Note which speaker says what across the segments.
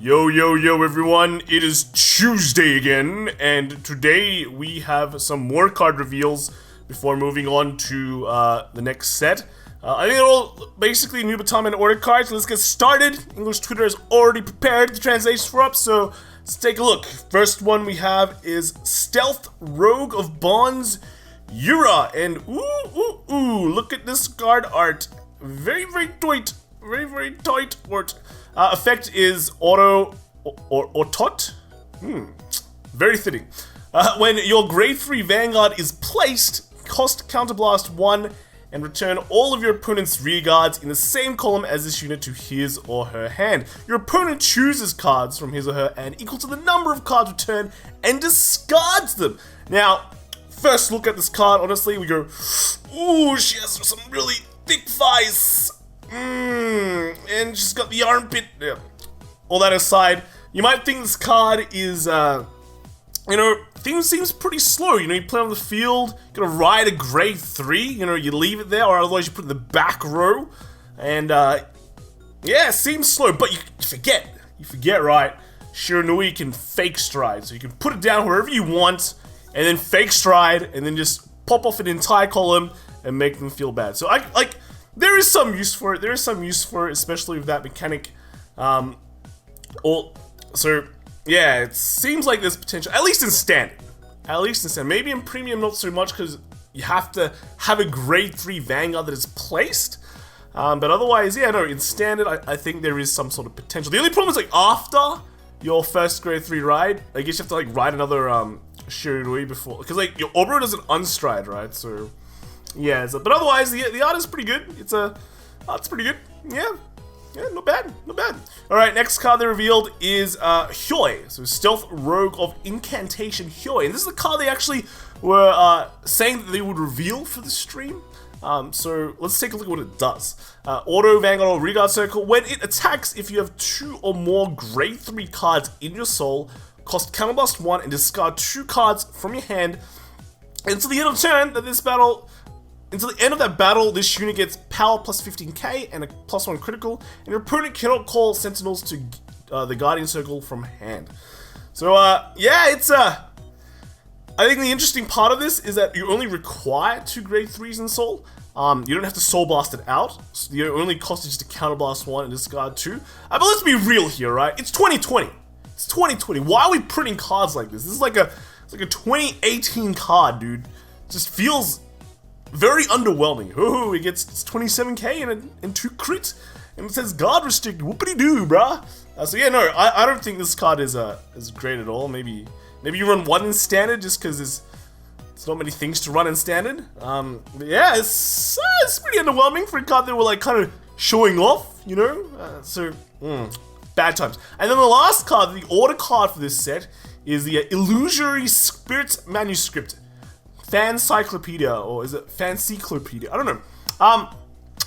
Speaker 1: Yo everyone, it is Tuesday again, and today we have some more card reveals before moving on to the next set. I think they're all basically Nubatama and order cards. Let's get started. English Twitter has already prepared the translations for up, so let's take a look. First one we have is Stealth Rogue of Bonds Yura, and ooh, look at this card art. Very tight, very tight art. Effect is auto or tot. Very fitting. When your grade 3 Vanguard is placed, cost Counterblast 1 and return all of your opponent's rear guards in the same column as this unit to his or her hand. Your opponent chooses cards from his or her hand equal to the number of cards returned and discards them. Now, first look at this card, honestly, we go, ooh, she has some really thick thighs. And she's got the armpit. Yeah. All that aside, you might think this card is, things seems pretty slow. You play on the field, you're gonna ride a grade 3, you leave it there, or otherwise you put it in the back row. And, yeah, it seems slow, but you forget, right? Shiranui can fake stride, so you can put it down wherever you want, and then fake stride, and then just pop off an entire column and make them feel bad. So, there is some use for it. Especially with that mechanic. So yeah, it seems like there's potential, at least in standard. Maybe in premium not so much, because you have to have a grade 3 Vanguard that is placed. But otherwise, yeah, no, in standard, I think there is some sort of potential. The only problem is after your first grade 3 ride, I guess you have to ride another Shiranui before, because your Obro doesn't unstride, right? So yeah, but otherwise the art is pretty good. It's pretty good. Yeah, not bad. All right, next card they revealed is Hyoi. So Stealth Rogue of Incantation Hyoi, and this is the card they actually were saying that they would reveal for the stream. So let's take a look at what it does. Auto Vanguard or Regard Circle. When it attacks, if you have 2 or more grade 3 cards in your soul, cost Counterblast 1 and discard 2 cards from your hand. Until the end of turn Until the end of that battle, this unit gets power plus 15k and a +1 critical, and your opponent cannot call sentinels to the Guardian Circle from hand. So, yeah, it's, I think the interesting part of this is that you only require 2 grade 3s in Soul. You don't have to Soul Blast it out, so the only cost is just to Counterblast 1 and discard 2. But let's be real here, right? It's 2020. It's 2020. Why are we printing cards like this? This is like a 2018 card, dude. It just feels very underwhelming. Ooh, it gets 27k and 2 crits, and it says guard restricted. Whoopity-doo, bruh. So yeah, no, I don't think this card is great at all. Maybe you run 1 in standard just because there's not many things to run in standard. But yeah, it's pretty underwhelming for a card that we're kind of showing off, bad times. And then the last card, the order card for this set, is the Illusory Spirit Manuscript. Fancyclopedia, or is it Fancyclopedia? I don't know.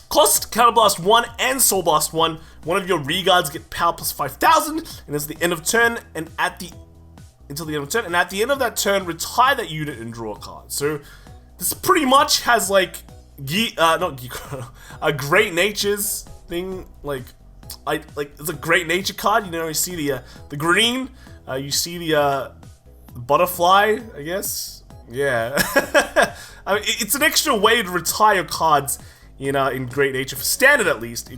Speaker 1: Cost Counterblast 1 and Soul Blast 1. One of your reguards get power plus 5,000, and it's the end of turn, and until the end of turn, and at the end of that turn, retire that unit and draw a card. So this pretty much has a Great Nature's thing. It's a Great Nature card. You see the green. You see the butterfly, I guess. Yeah, I mean, it's an extra way to retire cards in Great Nature, for standard at least.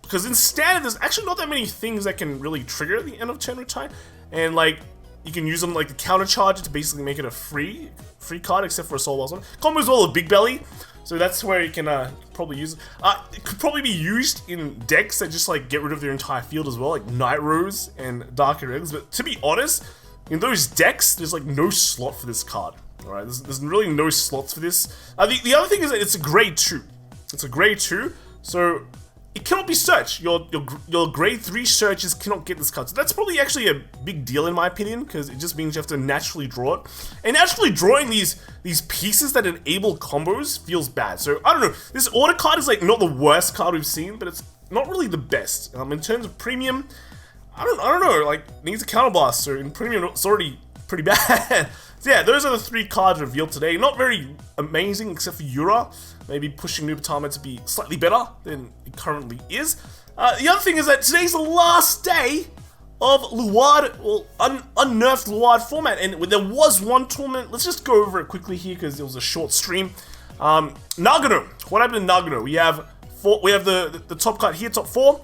Speaker 1: Because in standard, there's actually not that many things that can really trigger the end of turn retire, and you can use them the counter charge to basically make it a free card, except for a Soul Blast 1. Combos well with Big Belly, so that's where you can probably use it. It could probably be used in decks that just get rid of their entire field as well, like Night Rose and Dark Eggs. But to be honest, in those decks, there's no slot for this card. Alright, there's really no slots for this. The other thing is that it's a grade 2. It's a grade 2, so it cannot be searched. Your grade 3 searches cannot get this card. So that's probably actually a big deal in my opinion, because it just means you have to naturally draw it. And naturally drawing these pieces that enable combos feels bad. So I don't know. This order card is not the worst card we've seen, but it's not really the best. In terms of premium, I don't know. Needs a counterblast. So in premium, it's already pretty bad. So yeah, those are the 3 cards revealed today. Not very amazing, except for Yura. Maybe pushing Nubatama to be slightly better than it currently is. The other thing is that today's the last day of Luard, well, unnerfed Luard format. And there was one tournament, let's just go over it quickly here because it was a short stream. Nagano, what happened in Nagano? We have the top cut here, top 4.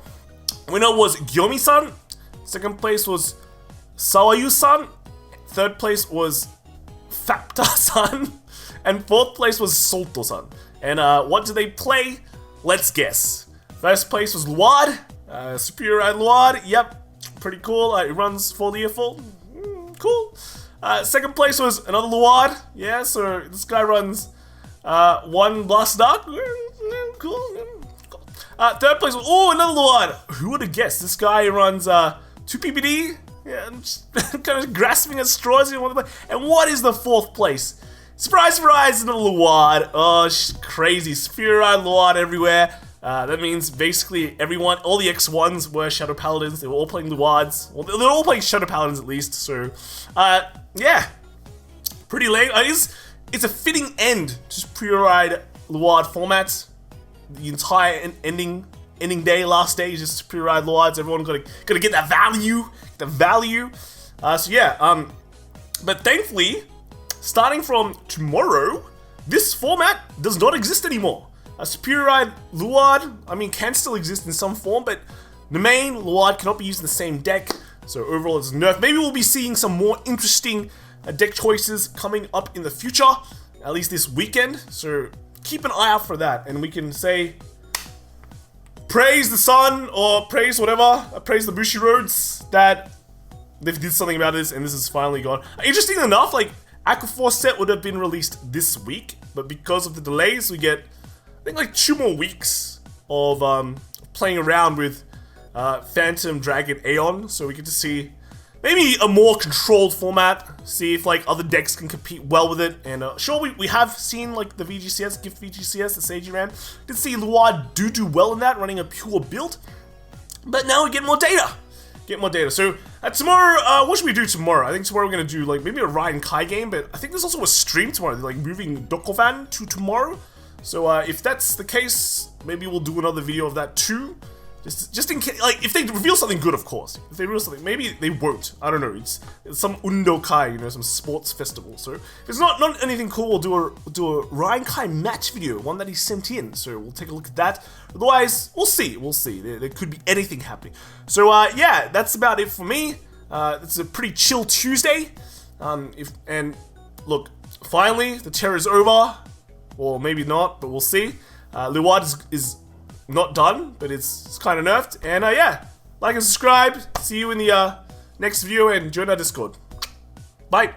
Speaker 1: Winner was Gyomi-san, second place was Sawayu-san, third place was Fapta-san, and fourth place was Solto-san. And what did they play? Let's guess. First place was Luard, Superior Ride Luard, yep, pretty cool. It runs full year full, cool. Second place was another Luard, yeah, so this guy runs one Blast Dark, cool. Third place was, oh, another Luard. Who would have guessed? This guy runs 2 PPD, yeah, I'm just kind of grasping at straws. And what is the fourth place? Surprise, surprise, another Luard. Oh, crazy. Superior Ride Luard everywhere. That means basically everyone, all the X1s were Shadow Paladins. They were all playing Luards. Well, they're all playing Shadow Paladins at least. So, yeah, pretty late. It's a fitting end to Superior Ride Luard formats. The entire ending day, last day is just Superior Ride Luards. Everyone gotta get that value. So yeah, but thankfully, starting from tomorrow, this format does not exist anymore. Superior Ride Luard, I mean, can still exist in some form, but the main Luard cannot be used in the same deck. So overall, it's nerfed. Maybe we'll be seeing some more interesting deck choices coming up in the future, at least this weekend. So keep an eye out for that, and we can say praise the sun or praise whatever, praise the Bushi Roads that they did something about this, and this is finally gone. Interesting enough, like Aqua Force set would have been released this week, but because of the delays, we get I think like 2 more weeks of playing around with Phantom Dragon Aeon, so we get to see maybe a more controlled format, see if like other decks can compete well with it. And sure, we have seen like the VGCS, Gift VGCS, the Seiji ran. Did see Luard do well in that, running a pure build. But now we get more data. So tomorrow, what should we do tomorrow? I think tomorrow we're gonna do like maybe a Ryan Kai game, but I think there's also a stream tomorrow. They're like moving Dokkovan to tomorrow. So if that's the case, maybe we'll do another video of that too. Just in case, like, if they reveal something good, of course. If they reveal something, maybe they won't. I don't know. It's some Undo Kai, you know, some sports festival. So if it's not anything cool, we'll do a Ryan Kai match video, one that he sent in. So we'll take a look at that. Otherwise, we'll see. There could be anything happening. So yeah, that's about it for me. It's a pretty chill Tuesday. And look, finally the terror is over, or maybe not, but we'll see. Luard is not done, but it's kind of nerfed. And yeah, like and subscribe. See you in the next video, and join our Discord. Bye.